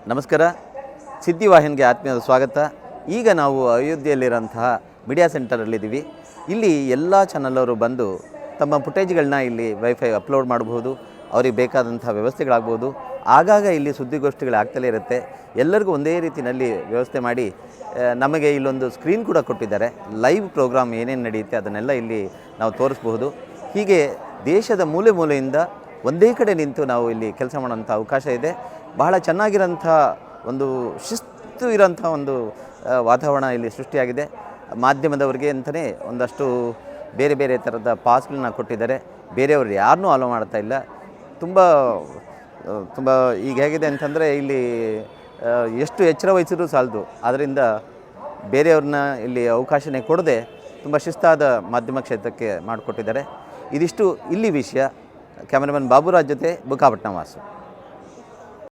ನಮಸ್ಕಾರ. ಸಿದ್ಧಿವಾಹಿನಿಗೆ ಆತ್ಮೀಯವಾದ ಸ್ವಾಗತ. ಈಗ ನಾವು ಅಯೋಧ್ಯೆಯಲ್ಲಿರೋಂತಹ ಮೀಡಿಯಾ ಸೆಂಟರಲ್ಲಿದ್ದೀವಿ. ಇಲ್ಲಿ ಎಲ್ಲ ಚಾನಲವರು ಬಂದು ತಮ್ಮ ಫುಟೇಜ್ಗಳನ್ನ ಇಲ್ಲಿ ವೈಫೈ ಅಪ್ಲೋಡ್ ಮಾಡಬಹುದು. ಅವ್ರಿಗೆ ಬೇಕಾದಂಥ ವ್ಯವಸ್ಥೆಗಳಾಗ್ಬೋದು. ಆಗಾಗ ಇಲ್ಲಿ ಸುದ್ದಿಗೋಷ್ಠಿಗಳಾಗ್ತಲೇ ಇರುತ್ತೆ. ಎಲ್ಲರಿಗೂ ಒಂದೇ ರೀತಿಯಲ್ಲಿ ವ್ಯವಸ್ಥೆ ಮಾಡಿ ನಮಗೆ ಇಲ್ಲೊಂದು ಸ್ಕ್ರೀನ್ ಕೂಡ ಕೊಟ್ಟಿದ್ದಾರೆ. ಲೈವ್ ಪ್ರೋಗ್ರಾಮ್ ಏನೇನು ನಡೆಯುತ್ತೆ ಅದನ್ನೆಲ್ಲ ಇಲ್ಲಿ ನಾವು ತೋರಿಸ್ಬಹುದು. ಹೀಗೆ ದೇಶದ ಮೂಲೆ ಮೂಲೆಯಿಂದ ಒಂದೇ ಕಡೆ ನಿಂತು ನಾವು ಇಲ್ಲಿ ಕೆಲಸ ಮಾಡೋಂಥ ಅವಕಾಶ ಇದೆ. ಬಹಳ ಚೆನ್ನಾಗಿರೋಂಥ ಒಂದು ಶಿಸ್ತು ಇರೋಂಥ ಒಂದು ವಾತಾವರಣ ಇಲ್ಲಿ ಸೃಷ್ಟಿಯಾಗಿದೆ. ಮಾಧ್ಯಮದವರಿಗೆ ಅಂತಲೇ ಒಂದಷ್ಟು ಬೇರೆ ಬೇರೆ ಥರದ ಪಾಸ್ಗಳನ್ನ ಕೊಟ್ಟಿದ್ದಾರೆ. ಬೇರೆಯವರು ಯಾರನ್ನೂ ಅಲೋ ಮಾಡ್ತಾ ಇಲ್ಲ. ತುಂಬ ಈಗ ಹೇಗಿದೆ ಅಂತಂದರೆ ಇಲ್ಲಿ ಎಷ್ಟು ಎಚ್ಚರ ವಹಿಸಿದ್ರೂ ಸಾಲದು. ಆದ್ದರಿಂದ ಬೇರೆಯವ್ರನ್ನ ಇಲ್ಲಿ ಅವಕಾಶನೇ ಕೊಡದೆ ತುಂಬ ಶಿಸ್ತಾದ ಮಾಧ್ಯಮ ಕ್ಷೇತ್ರಕ್ಕೆ ಮಾಡಿಕೊಟ್ಟಿದ್ದಾರೆ. ಇದಿಷ್ಟು ಇಲ್ಲಿ ವಿಷಯ. ಕ್ಯಾಮರಾಮನ್ ಬಾಬುರಾಜ್ ಜೊತೆ ಬುಕ್ಕಾಪಟ್ನ ವಾಸು.